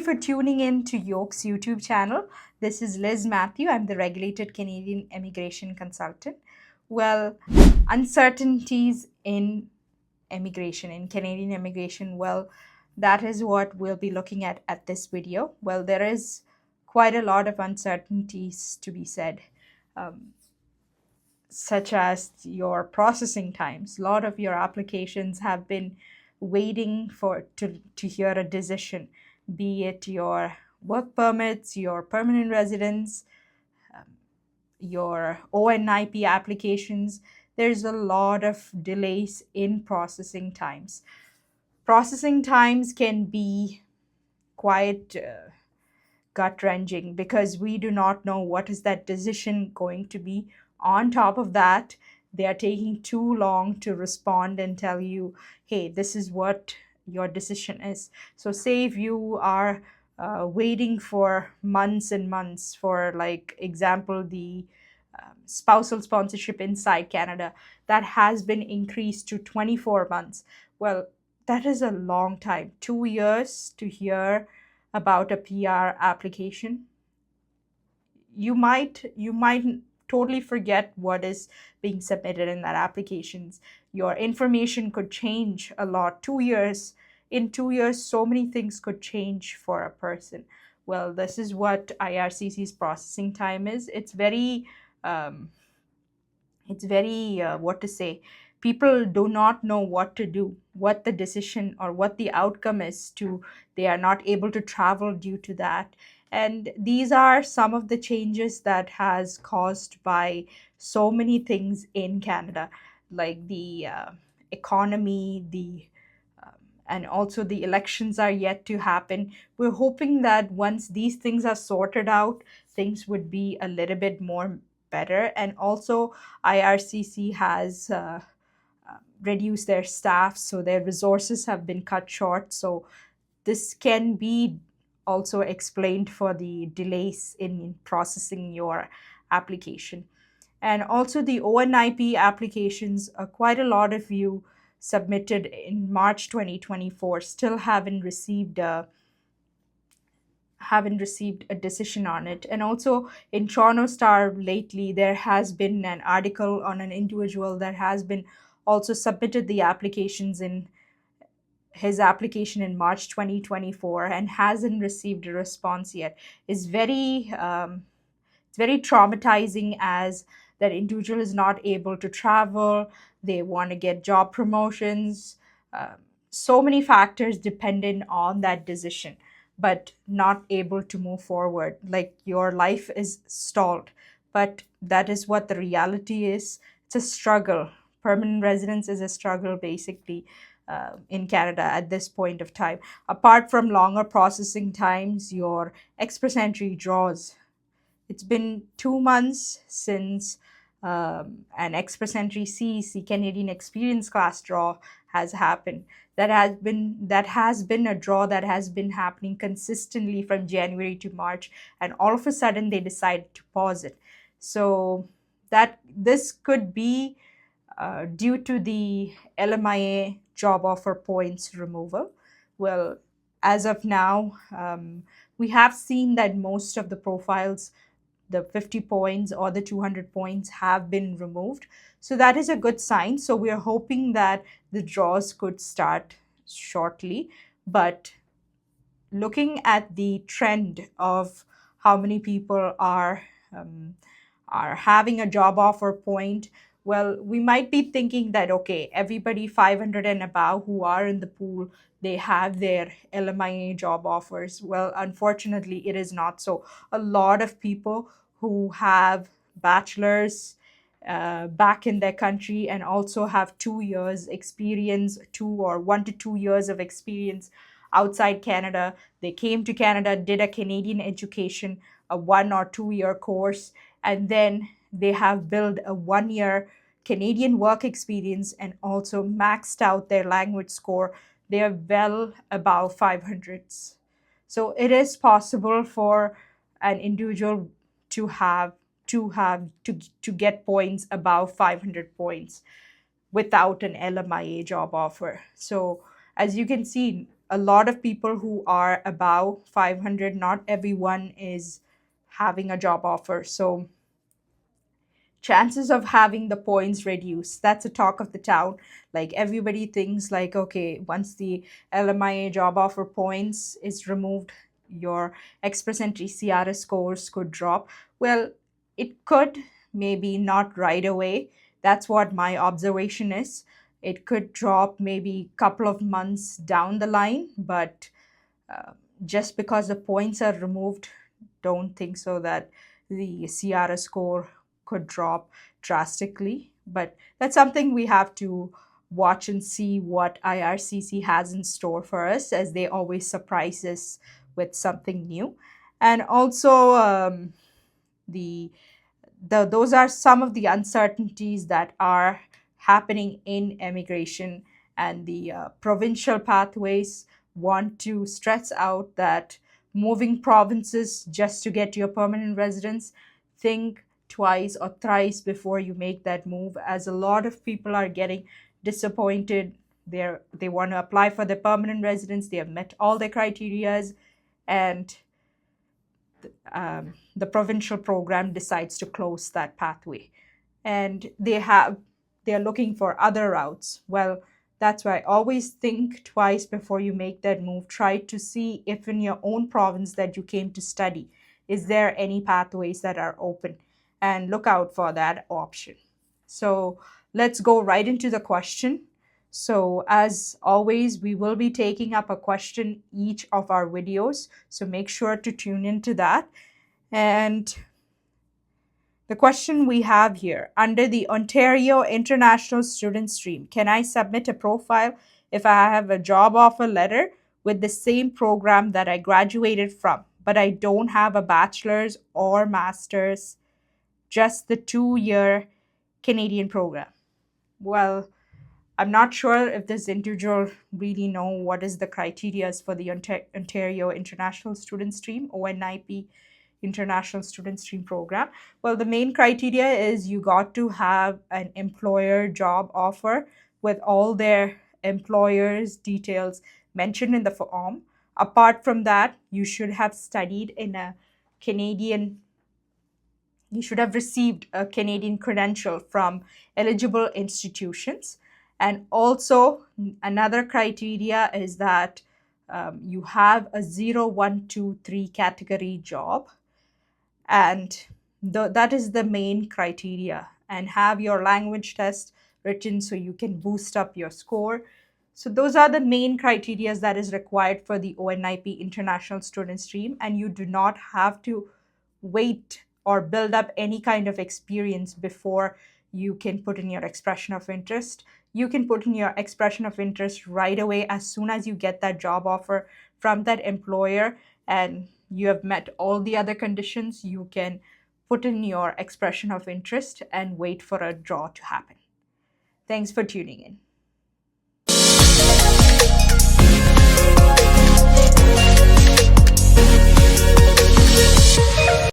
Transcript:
you for tuning in to Yoke's YouTube channel. This is Liz Mathew. I'm the regulated Canadian immigration consultant. Well, uncertainties in immigration, in Canadian immigration, well, that is what we'll be looking at this video. Well, there is quite a lot of uncertainties to be said, such as your processing times. A lot of your applications have been waiting to hear a decision, be it your work permits, your permanent residence, your ONIP applications. There's a lot of delays in processing times. Processing times can be quite gut-wrenching because we do not know what is that decision going to be. On top of that, they are taking too long to respond and tell you, hey, this is what your decision is. So say if you are waiting for months and months for, like, example, the spousal sponsorship inside Canada, that has been increased to 24 months. Well, that is a long time. 2 years to hear about a PR application. You might totally forget what is being submitted in that applications. Your information could change a lot. 2 years. In 2 years, so many things could change for a person. Well, this is what IRCC's processing time is. It's very what to say, people do not know what to do, what the decision or what the outcome is. They are not able to travel due to that. And these are some of the changes that has caused by so many things in Canada, like the economy, and also the elections are yet to happen. We're hoping that once these things are sorted out, things would be a little bit more better. And also IRCC has reduced their staff, so their resources have been cut short. So this can be also explained for the delays in processing your application. And also the ONIP applications, quite a lot of you submitted in March 2024 still haven't received a decision on it. And also in Toronto Star lately, there has been an article on an individual that has been also submitted the applications in his application in March 2024 and hasn't received a response yet. It's very traumatizing, as that individual is not able to travel. They want to get job promotions. So many factors dependent on that decision, but not able to move forward. Like, your life is stalled. But that is what the reality is. It's a struggle. Permanent residence is a struggle, basically, in Canada at this point of time. Apart from longer processing times, your express entry draws. It's been 2 months since an express entry CEC, Canadian Experience Class draw, has happened. That has been a draw that has been happening consistently from January to March, and all of a sudden they decided to pause it. So that this could be due to the LMIA job offer points removal. Well, as of now, we have seen that most of the profiles, the 50 points or the 200 points, have been removed. So that is a good sign. So we are hoping that the draws could start shortly. But looking at the trend of how many people are having a job offer point, well, we might be thinking that, okay, everybody 500 and above who are in the pool, they have their LMIA job offers. Well, unfortunately, it is not so. A lot of people who have bachelors back in their country and also have 2 years experience, 1 to 2 years of experience outside Canada. They came to Canada, did a Canadian education, a 1 or 2 year course, and then they have built a 1 year Canadian work experience and also maxed out their language score. They are well above 500s. So it is possible for an individual to get points above 500 points without an LMIA job offer. So as you can see, a lot of people who are above 500, not everyone is having a job offer. So chances of having the points reduced, that's a talk of the town. Like everybody thinks like, okay, once the LMIA job offer points is removed, your express entry CRS scores could drop. Well, it could, maybe not right away. That's what my observation is. It could drop maybe a couple of months down the line, but uh, just because the points are removed, don't think so that the CRS score could drop drastically. But that's something we have to watch and see what IRCC has in store for us, as they always surprise us with something new. And also, the those are some of the uncertainties that are happening in immigration, and the provincial pathways want to stress out that moving provinces just to get your permanent residence, think twice or thrice before you make that move, as a lot of people are getting disappointed. They want to apply for their permanent residence, they have met all their criterias, and the provincial program decides to close that pathway, and they're looking for other routes. Well, that's why always think twice before you make that move. Try to see if in your own province that you came to study, is there any pathways that are open, and look out for that option. So let's go right into the question. So as always, we will be taking up a question each of our videos, so make sure to tune into that. And the question we have here: under the Ontario International Student Stream, can I submit a profile if I have a job offer letter with the same program that I graduated from, but I don't have a bachelor's or master's, just the 2-year Canadian program? Well, I'm not sure if this individual really know what is the criteria for the Ontario International Student Stream, ONIP International Student Stream program. Well, the main criteria is you got to have an employer job offer with all their employer's details mentioned in the form. Apart from that, you should have studied in a Canadian you should have received a Canadian credential from eligible institutions. And also, another criteria is that you have a 0, 1, 2, 3 category job. And that is the main criteria. And have your language test written so you can boost up your score. So those are the main criteria that is required for the ONIP International Student Stream. And you do not have to wait or build up any kind of experience before you can put in your expression of interest. You can put in your expression of interest right away as soon as you get that job offer from that employer and you have met all the other conditions. You can put in your expression of interest and wait for a draw to happen. Thanks for tuning in.